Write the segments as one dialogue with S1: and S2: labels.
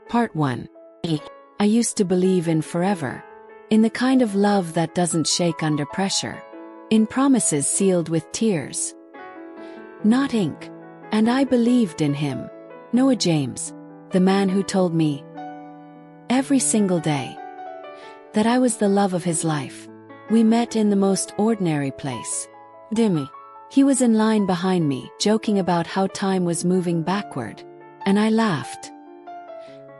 S1: Part 1. I used to believe in forever. In the kind of love that doesn't shake under pressure. In promises sealed with tears. Not ink. And I believed in him. Noah James. The man who told me every single day that I was the love of his life. We met in the most ordinary place. Dimmy. He was in line behind me, joking about how time was moving backward. And I laughed.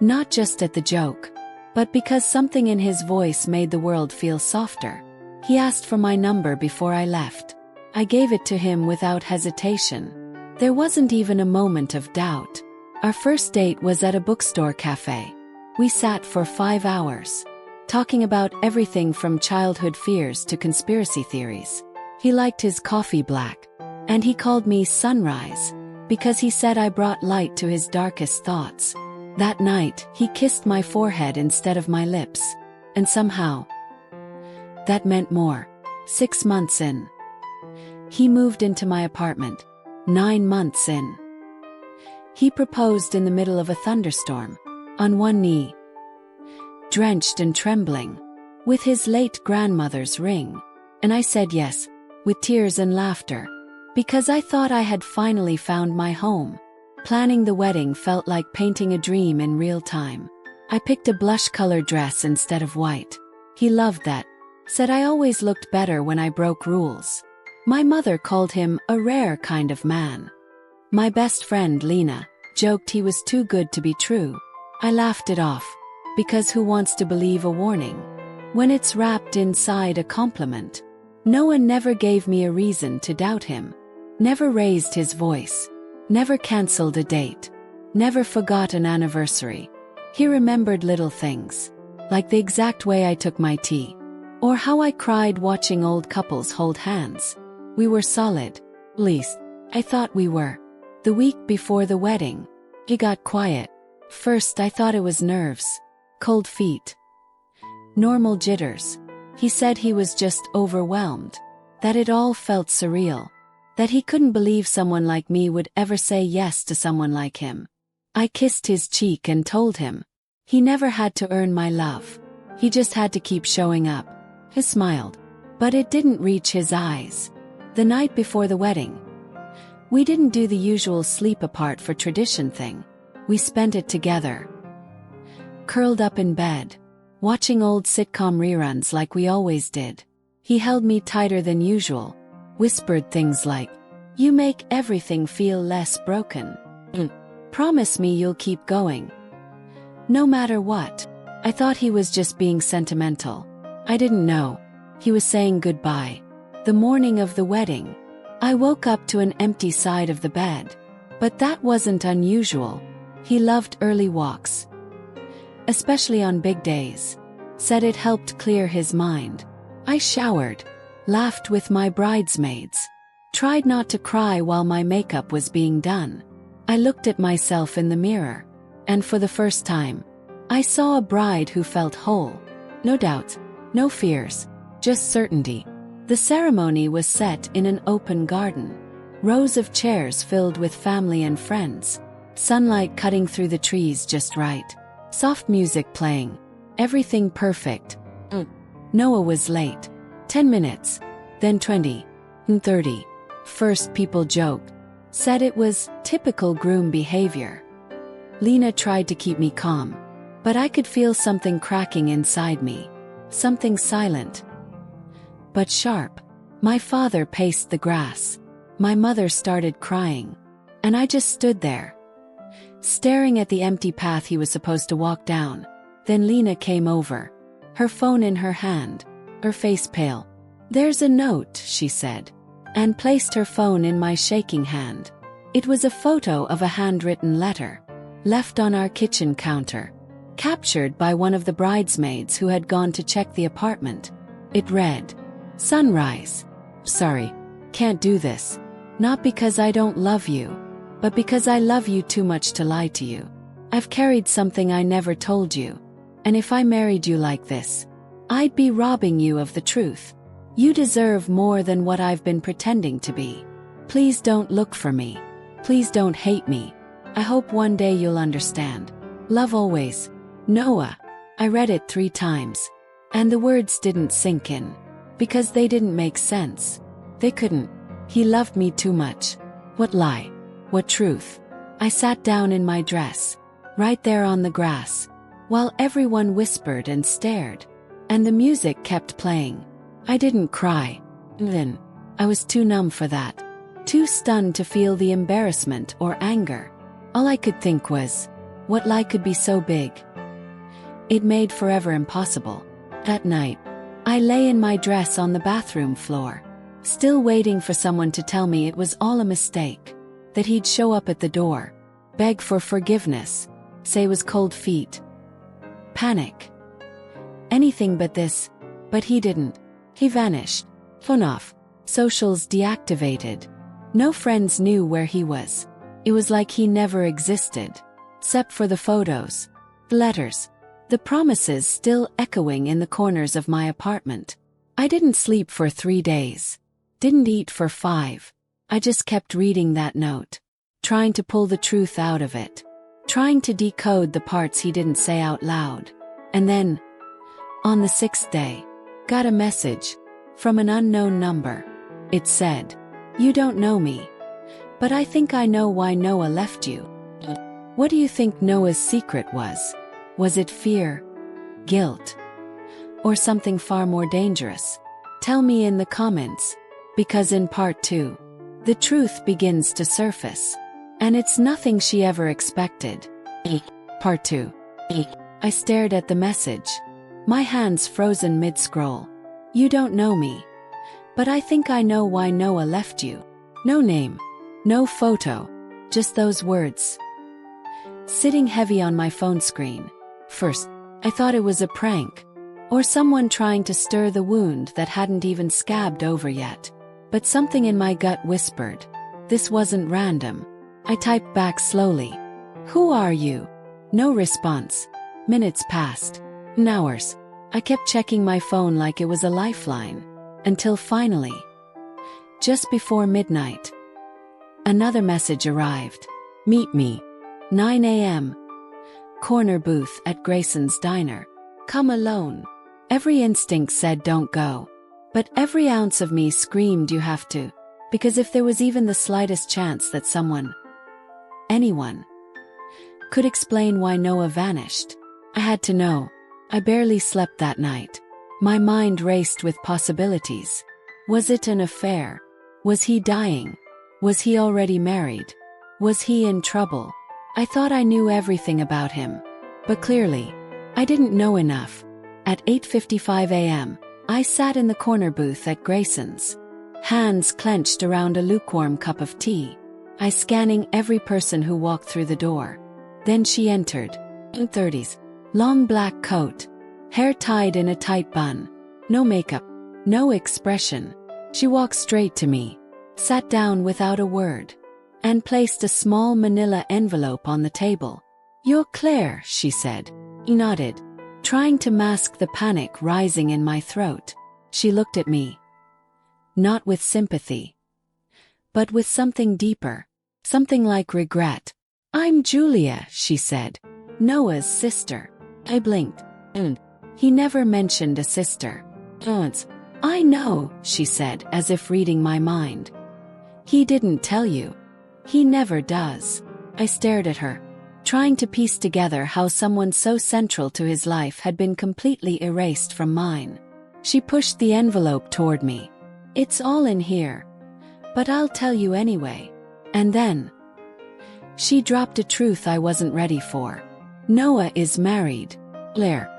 S1: Not just at the joke, but because something in his voice made the world feel softer. He asked for my number before I left. I gave it to him without hesitation. There wasn't even a moment of doubt. Our first date was at a bookstore cafe. We sat for 5 hours, talking about everything from childhood fears to conspiracy theories. He liked his coffee black, and he called me Sunrise, because he said I brought light to his darkest thoughts. That night, he kissed my forehead instead of my lips, and somehow, that meant more. 6 months in, he moved into my apartment. 9 months in, he proposed in the middle of a thunderstorm, on one knee, drenched and trembling, with his late grandmother's ring. And I said yes, with tears and laughter, because I thought I had finally found my home. Planning the wedding felt like painting a dream in real time. I picked a blush-colored dress instead of white. He loved that, said I always looked better when I broke rules. My mother called him a rare kind of man. My best friend Lena joked he was too good to be true. I laughed it off, because who wants to believe a warning when it's wrapped inside a compliment? Noah never gave me a reason to doubt him. Never raised his voice. Never cancelled a date. Never forgot an anniversary. He remembered little things, like the exact way I took my tea, or how I cried watching old couples hold hands. We were solid. At least, I thought we were. The week before the wedding, he got quiet. First I thought it was nerves. Cold feet. Normal jitters. He said he was just overwhelmed. That it all felt surreal. That he couldn't believe someone like me would ever say yes to someone like him. I kissed his cheek and told him he never had to earn my love. He just had to keep showing up. He smiled, but it didn't reach his eyes. The night before the wedding, we didn't do the usual sleep apart for tradition thing. We spent it together, curled up in bed, watching old sitcom reruns like we always did. He held me tighter than usual, whispered things like, "You make everything feel less broken. Promise me you'll keep going, no matter what." I thought he was just being sentimental. I didn't know he was saying goodbye. The morning of the wedding, I woke up to an empty side of the bed. But that wasn't unusual. He loved early walks, especially on big days. Said it helped clear his mind. I showered, laughed with my bridesmaids, tried not to cry while my makeup was being done. I looked at myself in the mirror, and for the first time, I saw a bride who felt whole. No doubts, no fears, just certainty. The ceremony was set in an open garden. Rows of chairs filled with family and friends. Sunlight cutting through the trees just right. Soft music playing. Everything perfect. Noah was late. 10 minutes. Then 20. 30. First people joked. Said it was typical groom behavior. Lena tried to keep me calm, but I could feel something cracking inside me. Something silent, but sharp. My father paced the grass. My mother started crying. And I just stood there, staring at the empty path he was supposed to walk down. Then Lena came over, her phone in her hand, her face pale. "There's a note," she said, and placed her phone in my shaking hand. It was a photo of a handwritten letter, left on our kitchen counter, captured by one of the bridesmaids who had gone to check the apartment. It read, "Sunrise. Sorry, can't do this. Not because I don't love you, but because I love you too much to lie to you. I've carried something I never told you. And if I married you like this, I'd be robbing you of the truth. You deserve more than what I've been pretending to be. Please don't look for me. Please don't hate me. I hope one day you'll understand. Love always. Noah. I read it 3 times. And the words didn't sink in. Because they didn't make sense. They couldn't. He loved me too much. What lie? What truth? I sat down in my dress. Right there on the grass. While everyone whispered and stared. And the music kept playing. I didn't cry. Then. I was too numb for that. Too stunned to feel the embarrassment or anger. All I could think was, what lie could be so big? It made forever impossible. That night, I lay in my dress on the bathroom floor, still waiting for someone to tell me it was all a mistake, that he'd show up at the door, beg for forgiveness, say it was cold feet. Panic. Anything but this, but he didn't. He vanished. Phone off. Socials deactivated. No friends knew where he was. It was like he never existed. Except for the photos, the letters, the promises still echoing in the corners of my apartment. I didn't sleep for 3 days. Didn't eat for 5. I just kept reading that note. Trying to pull the truth out of it. Trying to decode the parts he didn't say out loud. And then, on the 6th day, got a message. From an unknown number. It said, "You don't know me. But I think I know why Noah left you." What do you think Noah's secret was? Was it fear? Guilt? Or something far more dangerous? Tell me in the comments. Because in part 2, the truth begins to surface. And it's nothing she ever expected. Part 2. I stared at the message. My hands frozen mid-scroll. You don't know me. But I think I know why Noah left you. No name. No photo. Just those words. Sitting heavy on my phone screen. First, I thought it was a prank. Or someone trying to stir the wound that hadn't even scabbed over yet. But something in my gut whispered. This wasn't random. I typed back slowly. Who are you? No response. Minutes passed. Hours. I kept checking my phone like it was a lifeline. Until finally, just before midnight, another message arrived. Meet me. 9 a.m. Corner booth at Grayson's Diner. Come alone. Every instinct said don't go. But every ounce of me screamed you have to. Because if there was even the slightest chance that someone, anyone, could explain why Noah vanished, I had to know. I barely slept that night. My mind raced with possibilities. Was it an affair? Was he dying? Was he already married? Was he in trouble? I thought I knew everything about him. But clearly, I didn't know enough. At 8:55 a.m., I sat in the corner booth at Grayson's. Hands clenched around a lukewarm cup of tea. I scanning every person who walked through the door. Then she entered. In 30s. Long black coat. Hair tied in a tight bun. No makeup. No expression. She walked straight to me. Sat down without a word. And placed a small manila envelope on the table. You're Claire, she said. I nodded. Trying to mask the panic rising in my throat. She looked at me. Not with sympathy. But with something deeper. Something like regret. I'm Julia, she said. Noah's sister. I blinked. He never mentioned a sister. I know, she said, as if reading my mind. He didn't tell you. He never does. I stared at her, trying to piece together how someone so central to his life had been completely erased from mine. She pushed the envelope toward me. It's all in here. But I'll tell you anyway. And then, she dropped a truth I wasn't ready for. Noah is married. Claire.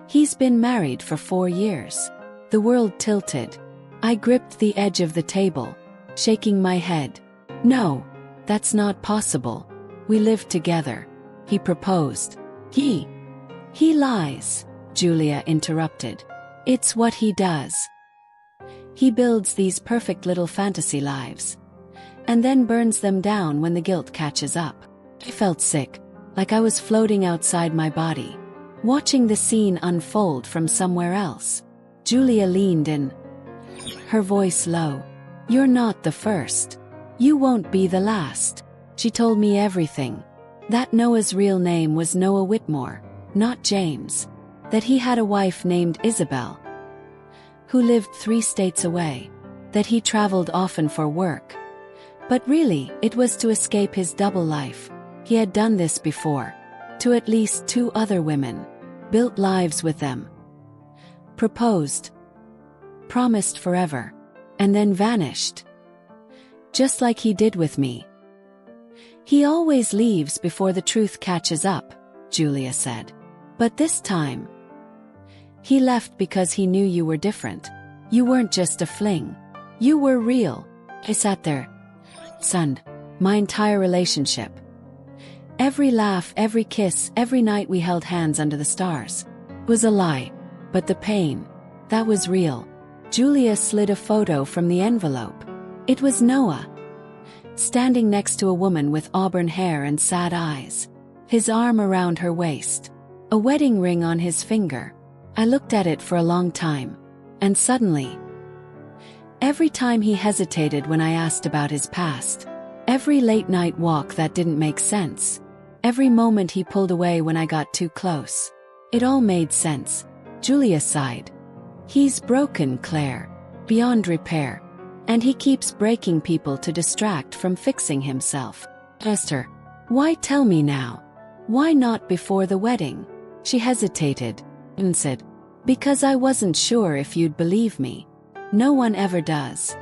S1: He's been married for 4 years. The world tilted. I gripped the edge of the table, shaking my head. No, that's not possible. We live together. He proposed. He lies, Julia interrupted. It's what he does. He builds these perfect little fantasy lives. And then burns them down when the guilt catches up. I felt sick, like I was floating outside my body, watching the scene unfold from somewhere else. Julia leaned in, her voice low. You're not the first. You won't be the last. She told me everything. That Noah's real name was Noah Whitmore, not James. That he had a wife named Isabel, who lived 3 states away. That he traveled often for work. But really, it was to escape his double life. He had done this before. To at least 2 other women. Built lives with them. Proposed. Promised forever. And then vanished. Just like he did with me. He always leaves before the truth catches up, Julia said. But this time, he left because he knew you were different. You weren't just a fling. You were real. I sat there, stunned. My entire relationship. Every laugh, every kiss, every night we held hands under the stars. Was a lie. But the pain, that was real. Julia slid a photo from the envelope. It was Noah. Standing next to a woman with auburn hair and sad eyes. His arm around her waist. A wedding ring on his finger. I looked at it for a long time. And suddenly, every time he hesitated when I asked about his past, every late-night walk that didn't make sense, every moment he pulled away when I got too close, it all made sense. Julia sighed. He's broken, Claire. Beyond repair. And he keeps breaking people to distract from fixing himself. Esther, why tell me now? Why not before the wedding? She hesitated and said, because I wasn't sure if you'd believe me. No one ever does.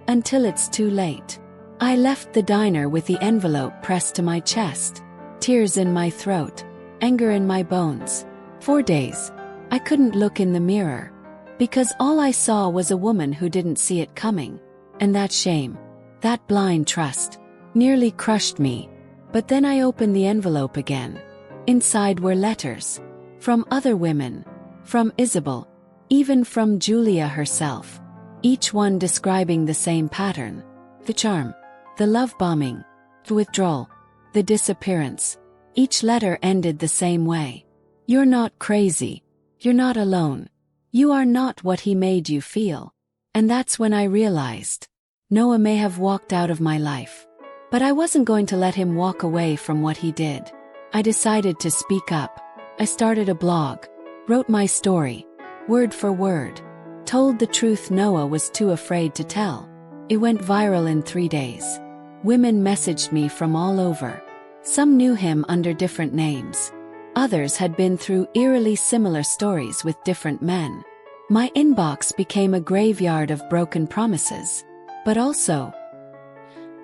S1: Until it's too late. I left the diner with the envelope pressed to my chest. Tears in my throat. Anger in my bones. 4 days. I couldn't look in the mirror. Because all I saw was a woman who didn't see it coming. And that shame, that blind trust, nearly crushed me. But then I opened the envelope again. Inside were letters. From other women. From Isabel. Even from Julia herself. Each one describing the same pattern. The charm. The love bombing. The withdrawal. The disappearance. Each letter ended the same way. You're not crazy. You're not alone. You are not what he made you feel. And that's when I realized. Noah may have walked out of my life. But I wasn't going to let him walk away from what he did. I decided to speak up. I started a blog. Wrote my story. Word for word. Told the truth Noah was too afraid to tell. It went viral in 3 days. Women messaged me from all over. Some knew him under different names. Others had been through eerily similar stories with different men. My inbox became a graveyard of broken promises. But also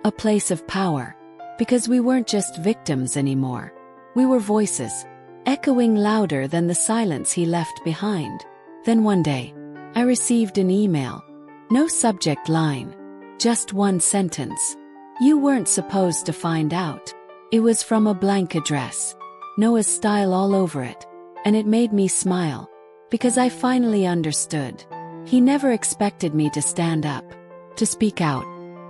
S1: a place of power. Because we weren't just victims anymore. We were voices. Echoing louder than the silence he left behind. Then one day, I received an email. No subject line. Just one sentence. You weren't supposed to find out. It was from a blank address. Noah's style all over it. And it made me smile. Because I finally understood. He never expected me to stand up. To speak out.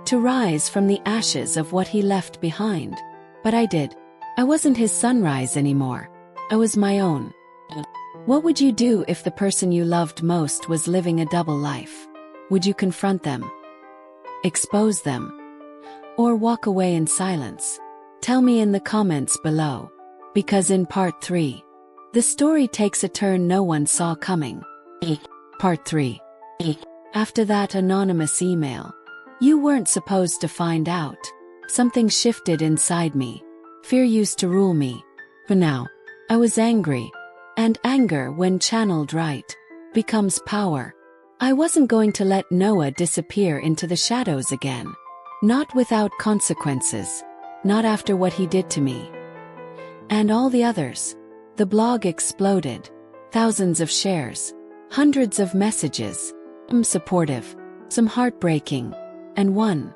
S1: To rise from the ashes of what he left behind. But I did. I wasn't his sunrise anymore. I was my own. What would you do if the person you loved most was living a double life? Would you confront them? Expose them? Or walk away in silence? Tell me in the comments below. Because in part 3, the story takes a turn no one saw coming. Part 3. After that anonymous email. You weren't supposed to find out. Something shifted inside me. Fear used to rule me. But now, I was angry. And anger, when channeled right, becomes power. I wasn't going to let Noah disappear into the shadows again. Not without consequences. Not after what he did to me. And all the others. The blog exploded. Thousands of shares. Hundreds of messages. Some supportive. Some heartbreaking. And one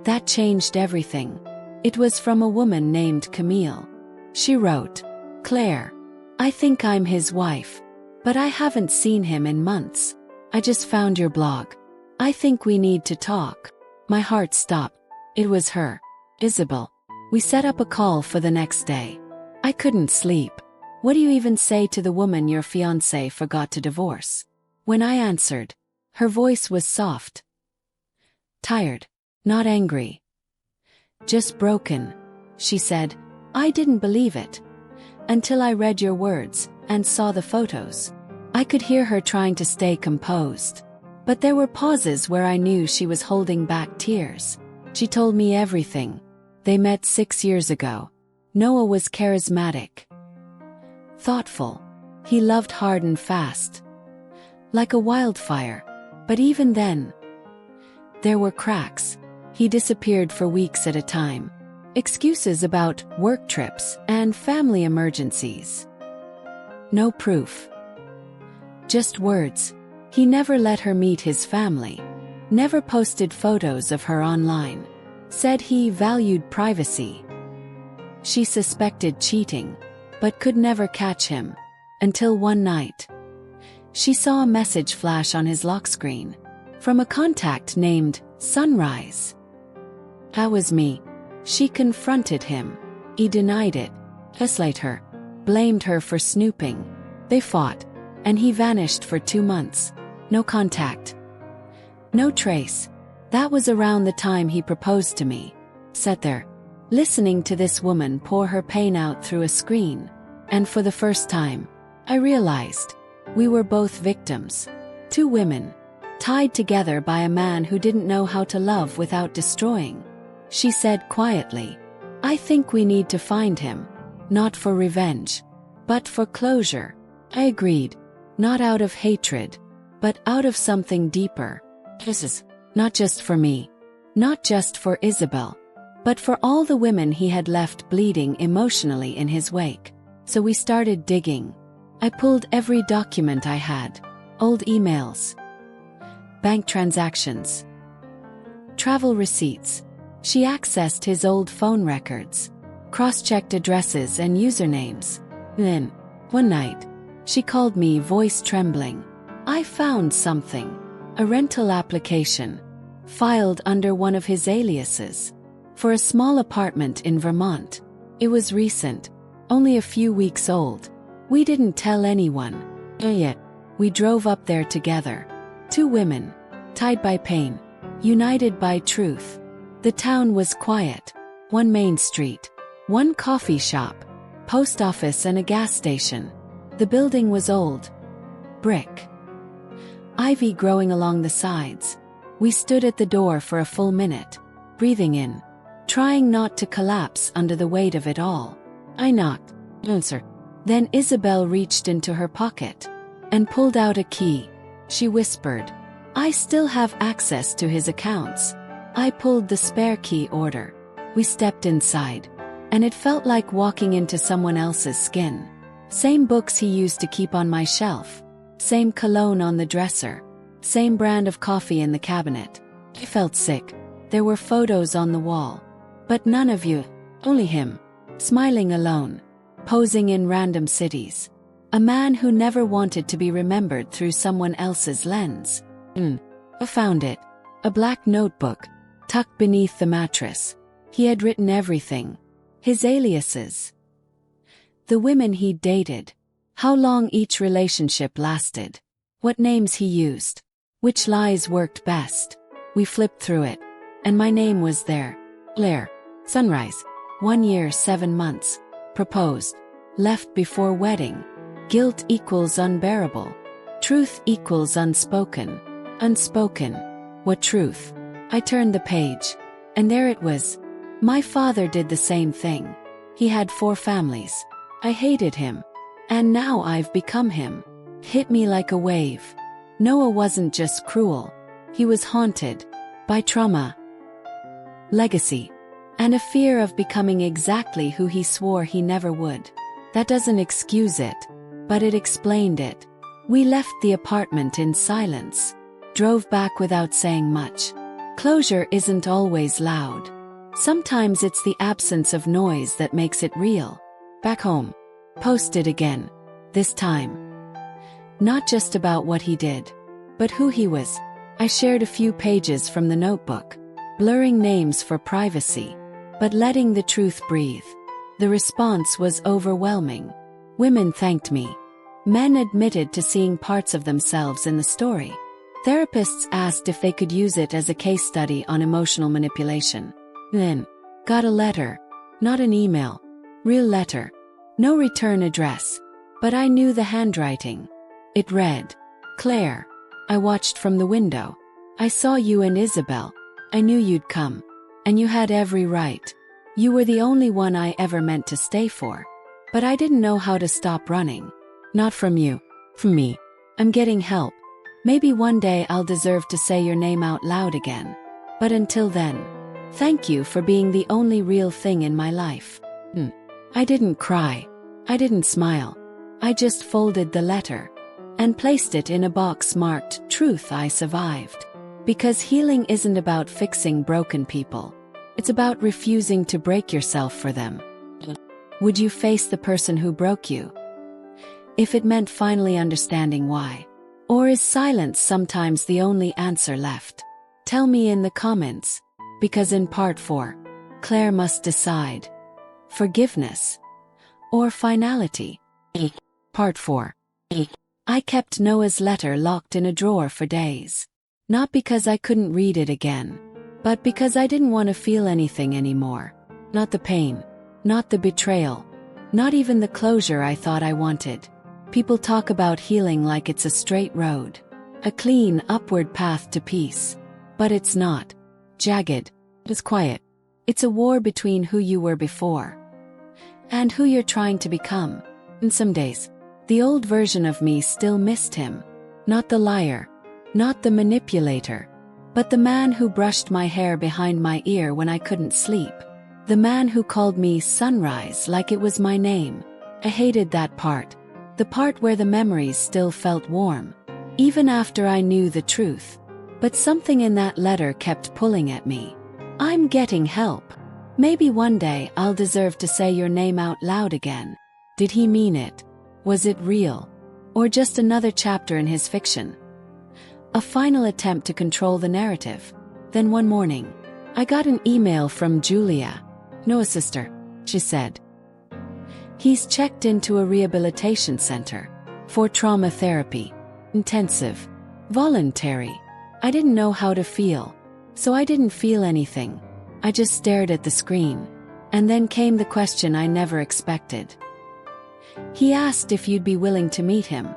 S1: that changed everything. It was from a woman named Camille. She wrote, Claire, I think I'm his wife. But I haven't seen him in months. I just found your blog. I think we need to talk. My heart stopped. It was her. Isabel. We set up a call for the next day. I couldn't sleep. What do you even say to the woman your fiancé forgot to divorce? When I answered, her voice was soft. Tired. Not angry. Just broken. she said. I didn't believe it. Until I read your words and saw the photos. I could hear her trying to stay composed. But there were pauses where I knew she was holding back tears. She told me everything. They met 6 years ago. Noah was charismatic. Thoughtful. He loved hard and fast. Like a wildfire. But even then, there were cracks. He disappeared for weeks at a time. Excuses about work trips and family emergencies. No proof. Just words. He never let her meet his family. Never posted photos of her online. Said he valued privacy. She suspected cheating, but could never catch him. Until one night, she saw a message flash on his lock screen. From a contact named Sunrise. That was me. She confronted him. He denied it. Gaslit her. Blamed her for snooping. They fought. And he vanished for 2 months. No contact. No trace. That was around the time he proposed to me. Sat there, listening to this woman pour her pain out through a screen. And for the first time, I realized we were both victims. 2 women, tied together by a man who didn't know how to love without destroying. She said quietly, I think we need to find him. Not for revenge, but for closure. I agreed. Not out of hatred, but out of something deeper. This is not just for me. Not just for Isabel. But for all the women he had left bleeding emotionally in his wake. So we started digging. I pulled every document I had. Old emails. Bank transactions. Travel receipts. She accessed his old phone records. Cross-checked addresses and usernames. Then, one night, she called me, voice trembling. I found something. A rental application. Filed under one of his aliases. For a small apartment in Vermont. It was recent. Only a few weeks old. We didn't tell anyone. Yet, we drove up there together. 2 women. Tied by pain. United by truth. The town was quiet. 1 main street. 1 coffee shop. Post office and a gas station. The building was old. Brick. Ivy growing along the sides. We stood at the door for a full minute. Breathing in. Trying not to collapse under the weight of it all. I knocked. Answer. Then Isabel reached into her pocket. And pulled out a key. She whispered. I still have access to his accounts. I pulled the spare key order. We stepped inside. And it felt like walking into someone else's skin. Same books he used to keep on my shelf. Same cologne on the dresser. Same brand of coffee in the cabinet. I felt sick. There were photos on the wall. But none of you. Only him. Smiling alone. Posing in random cities. A man who never wanted to be remembered through someone else's lens. I found it. A black notebook. Tucked beneath the mattress. He had written everything. His aliases. The women he'd dated. How long each relationship lasted. What names he used. Which lies worked best. We flipped through it. And my name was there. Blair. Sunrise. 1 year 7 months. Proposed. Left before wedding. Guilt equals unbearable. Truth equals unspoken. Unspoken. What truth? I turned the page. And there it was. My father did the same thing. He had 4 families. I hated him. And now I've become him. Hit me like a wave. Noah wasn't just cruel. He was haunted. By trauma. Legacy. And a fear of becoming exactly who he swore he never would. That doesn't excuse it. But it explained it. We left the apartment in silence. Drove back without saying much. Closure isn't always loud. Sometimes it's the absence of noise that makes it real. Back home. Posted again. This time. Not just about what he did. But who he was. I shared a few pages from the notebook. Blurring names for privacy. But letting the truth breathe. The response was overwhelming. Women thanked me. Men admitted to seeing parts of themselves in the story. Therapists asked if they could use it as a case study on emotional manipulation. Then, got a letter. Not an email. Real letter. No return address. But I knew the handwriting. It read, Claire, I watched from the window. I saw you and Isabel. I knew you'd come. And you had every right. You were the only one I ever meant to stay for. But I didn't know how to stop running. Not from you. From me. I'm getting help. Maybe one day I'll deserve to say your name out loud again. But until then, thank you for being the only real thing in my life. I didn't cry. I didn't smile. I just folded the letter and placed it in a box marked Truth I Survived. Because healing isn't about fixing broken people. It's about refusing to break yourself for them. Would you face the person who broke you? If it meant finally understanding why. Or is silence sometimes the only answer left? Tell me in the comments. Because in part 4, Claire must decide. Forgiveness. Or finality. Part 4. I kept Noah's letter locked in a drawer for days. Not because I couldn't read it again, but because I didn't want to feel anything anymore. Not the pain. Not the betrayal. Not even the closure I thought I wanted. People talk about healing like it's a straight road. A clean, upward path to peace. But it's not. Jagged. It's quiet. It's a war between who you were before and who you're trying to become. And some days, the old version of me still missed him. Not the liar. Not the manipulator. But the man who brushed my hair behind my ear when I couldn't sleep. The man who called me Sunrise like it was my name. I hated that part. The part where the memories still felt warm. Even after I knew the truth. But something in that letter kept pulling at me. I'm getting help. Maybe one day I'll deserve to say your name out loud again. Did he mean it? Was it real? Or just another chapter in his fiction? A final attempt to control the narrative. Then one morning, I got an email from Julia. Noah's sister, she said. He's checked into a rehabilitation center. For trauma therapy. Intensive. Voluntary. I didn't know how to feel. So I didn't feel anything. I just stared at the screen. And then came the question I never expected. He asked if you'd be willing to meet him.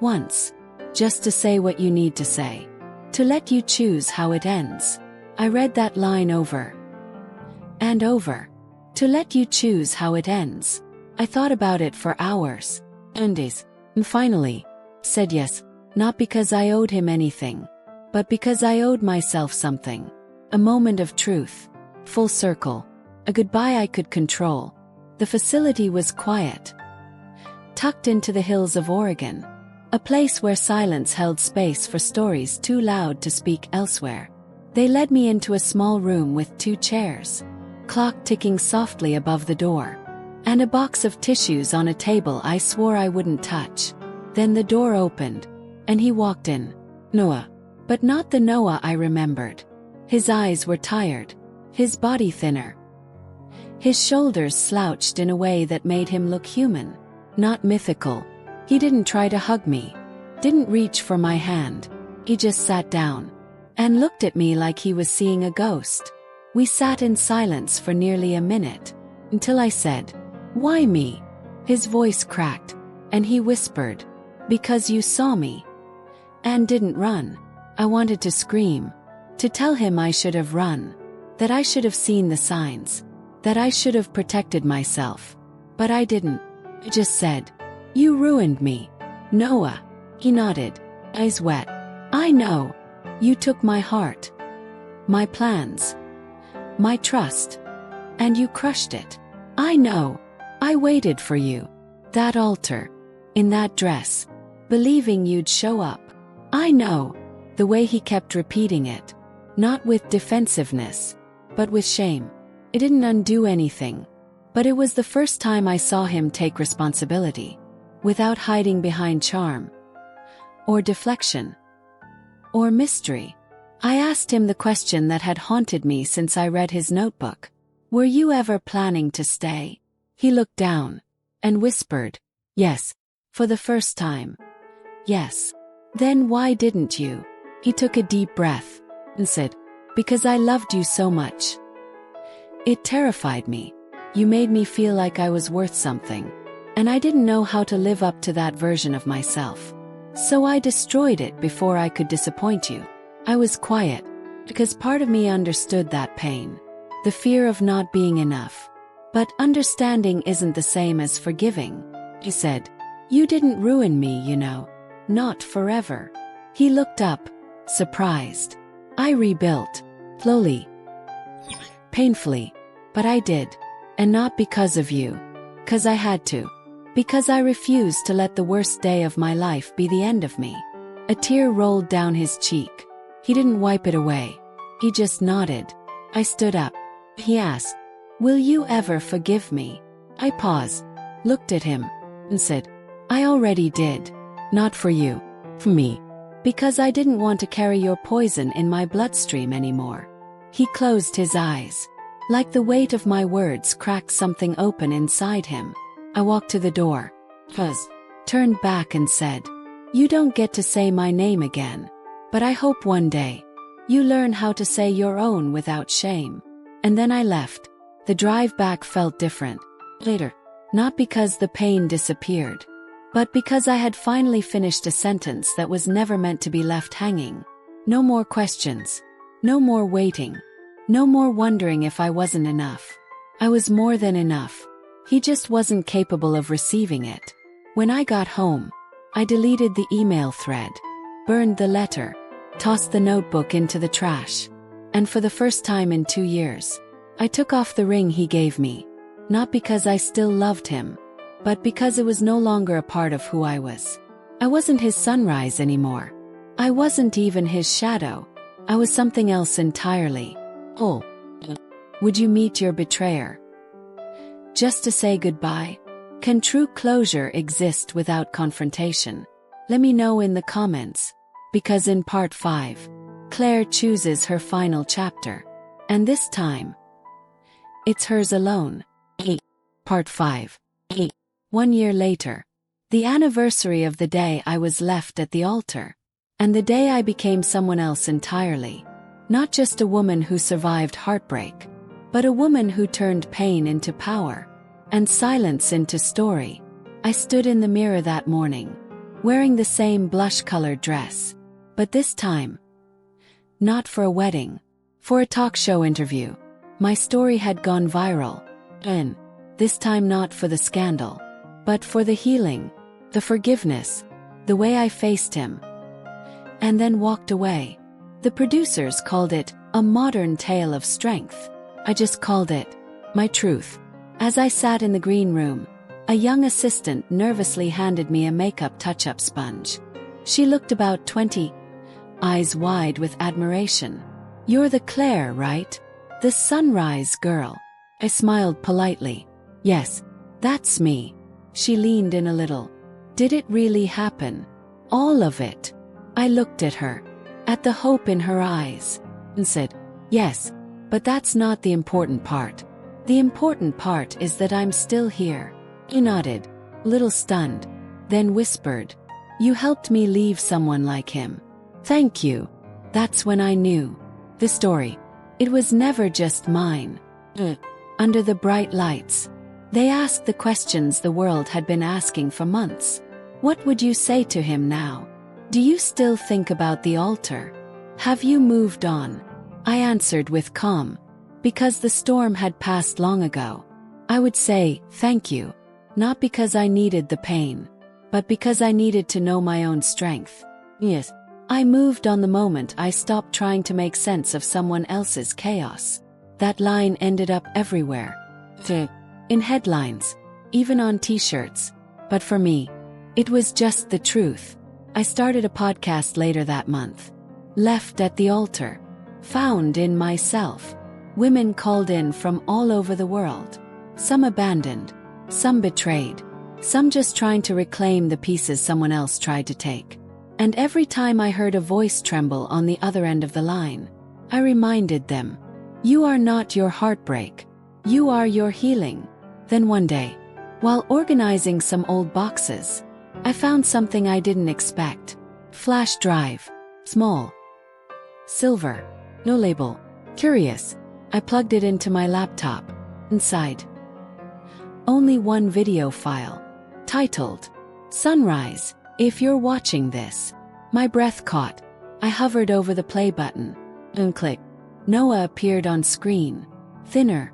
S1: Once. Just to say what you need to say. To let you choose how it ends. I read that line over and over. To let you choose how it ends. I thought about it for hours and days. And finally, said yes. Not because I owed him anything. But because I owed myself something. A moment of truth. Full circle. A goodbye I could control. The facility was quiet. Tucked into the hills of Oregon. A place where silence held space for stories too loud to speak elsewhere. They led me into a small room with 2 chairs. Clock ticking softly above the door. And a box of tissues on a table I swore I wouldn't touch. Then the door opened. And he walked in. Noah. But not the Noah I remembered. His eyes were tired. His body thinner. His shoulders slouched in a way that made him look human. Not mythical. He didn't try to hug me. Didn't reach for my hand. He just sat down. And looked at me like he was seeing a ghost. We sat in silence for nearly a minute. Until I said, "Why me?" His voice cracked. And he whispered, "Because you saw me." And didn't run. I wanted to scream. To tell him I should have run. That I should have seen the signs. That I should have protected myself. But I didn't. I just said, "You ruined me, Noah." He nodded, eyes wet. "I know. You took my heart. My plans. My trust. And you crushed it. I know. I waited for you. That altar. In that dress. Believing you'd show up. I know." The way he kept repeating it. Not with defensiveness. But with shame. It didn't undo anything. But it was the first time I saw him take responsibility. Without hiding behind charm. Or deflection. Or mystery. I asked him the question that had haunted me since I read his notebook. "Were you ever planning to stay?" He looked down. And whispered, "Yes." For the first time. "Yes." "Then why didn't you?" He took a deep breath. And said, "Because I loved you so much. It terrified me. You made me feel like I was worth something. And I didn't know how to live up to that version of myself. So I destroyed it before I could disappoint you. I was quiet, because part of me understood that pain. The fear of not being enough. But understanding isn't the same as forgiving. He said, "You didn't ruin me, you know. Not forever." He looked up, surprised. "I rebuilt. Slowly. Painfully. But I did. And not because of you. 'Cause I had to. Because I refused to let the worst day of my life be the end of me." A tear rolled down his cheek. He didn't wipe it away. He just nodded. I stood up. He asked, "Will you ever forgive me?" I paused, looked at him, and said, "I already did. Not for you. For me. Because I didn't want to carry your poison in my bloodstream anymore." He closed his eyes. Like the weight of my words cracked something open inside him. I walked to the door. Turned back and said, "You don't get to say my name again. But I hope one day you learn how to say your own without shame." And then I left. The drive back felt different. Later. Not because the pain disappeared, but because I had finally finished a sentence that was never meant to be left hanging. No more questions. No more waiting. No more wondering if I wasn't enough. I was more than enough. He just wasn't capable of receiving it. When I got home, I deleted the email thread, burned the letter, tossed the notebook into the trash. And for the first time in 2 years, I took off the ring he gave me. Not because I still loved him, but because it was no longer a part of who I was. I wasn't his sunrise anymore. I wasn't even his shadow. I was something else entirely. Oh. Would you meet your betrayer? Just to say goodbye? Can true closure exist without confrontation? Let me know in the comments. Because in part 5, Claire chooses her final chapter. And this time, it's hers alone. Part 5. 1 year later. The anniversary of the day I was left at the altar. And the day I became someone else entirely. Not just a woman who survived heartbreak, but a woman who turned pain into power, and silence into story. I stood in the mirror that morning, wearing the same blush-colored dress. But this time, not for a wedding, for a talk show interview. My story had gone viral. And this time not for the scandal, but for the healing, the forgiveness, the way I faced him. And then walked away. The producers called it a modern tale of strength. I just called it my truth. As I sat in the green room, a young assistant nervously handed me a makeup touch-up sponge. She looked about 20, eyes wide with admiration. "You're the Claire, right? The sunrise girl." I smiled politely. "Yes, that's me." She leaned in a little. "Did it really happen? All of it?" I looked at her, at the hope in her eyes, and said, "Yes, but that's not the important part. The important part is that I'm still here." He nodded, a little stunned, then whispered, "You helped me leave someone like him. Thank you." That's when I knew. The story. It was never just mine. Under the bright lights, they asked the questions the world had been asking for months. What would you say to him now? Do you still think about the altar? Have you moved on? I answered with calm, because the storm had passed long ago. I would say, thank you, not because I needed the pain, but because I needed to know my own strength. Yes, I moved on the moment I stopped trying to make sense of someone else's chaos. That line ended up everywhere. In headlines, even on t-shirts. But for me, it was just the truth. I started a podcast later that month. Left at the altar. Found in myself. Women called in from all over the world. Some abandoned. Some betrayed. Some just trying to reclaim the pieces someone else tried to take. And every time I heard a voice tremble on the other end of the line, I reminded them, you are not your heartbreak. You are your healing. Then one day, while organizing some old boxes, I found something I didn't expect. Flash drive. Small. Silver. No label. Curious. I plugged it into my laptop. Inside, only one video file, titled, Sunrise. If you're watching this. My breath caught. I hovered over the play button. And clicked. Noah appeared on screen. Thinner.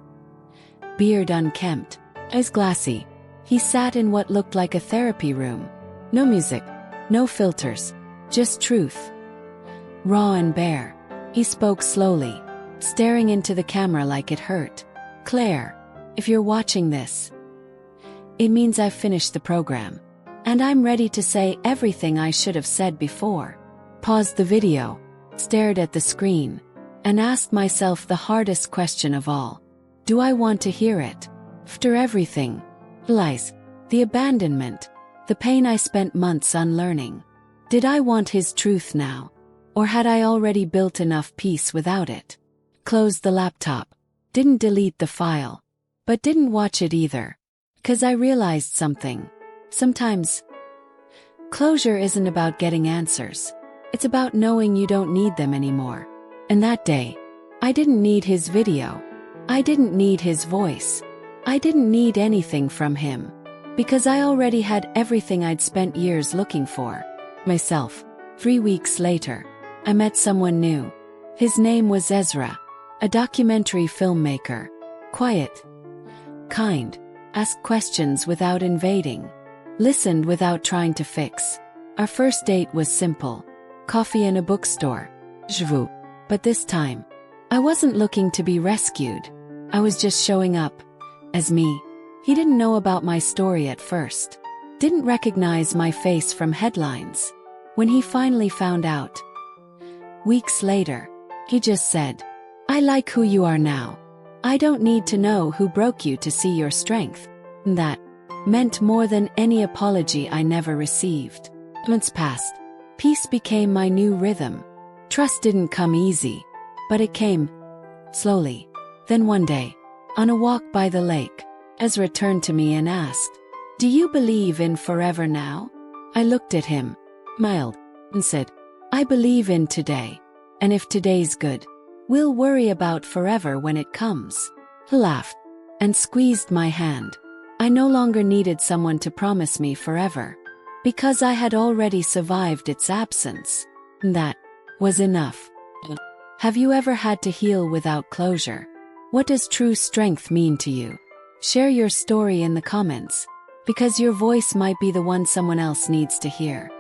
S1: Beard unkempt. Eyes glassy. He sat in what looked like a therapy room. No music. No filters. Just truth. Raw and bare. He spoke slowly, staring into the camera like it hurt. Claire, if you're watching this, it means I've finished the program. And I'm ready to say everything I should have said before. Paused the video, stared at the screen, and asked myself the hardest question of all. Do I want to hear it? After everything. The lies, the abandonment, the pain I spent months unlearning. Did I want his truth now? Or had I already built enough peace without it? Closed the laptop. Didn't delete the file. But didn't watch it either. 'Cause I realized something. Sometimes, closure isn't about getting answers. It's about knowing you don't need them anymore. And that day, I didn't need his video. I didn't need his voice. I didn't need anything from him. Because I already had everything I'd spent years looking for. Myself. 3 weeks later, I met someone new. His name was Ezra, a documentary filmmaker. Quiet. Kind. Asked questions without invading. Listened without trying to fix. Our first date was simple. Coffee in a bookstore. J'avoue. But this time, I wasn't looking to be rescued. I was just showing up. As me. He didn't know about my story at first. Didn't recognize my face from headlines. When he finally found out, weeks later, he just said, I like who you are now. I don't need to know who broke you to see your strength. And that meant more than any apology I never received. Months passed. Peace became my new rhythm. Trust didn't come easy, but it came slowly. Then one day, on a walk by the lake, Ezra turned to me and asked, Do you believe in forever now? I looked at him, smiled, and said, I believe in today. And if today's good, we'll worry about forever when it comes. He laughed and squeezed my hand. I no longer needed someone to promise me forever, because I had already survived its absence. And that was enough. Have you ever had to heal without closure? What does true strength mean to you? Share your story in the comments, because your voice might be the one someone else needs to hear.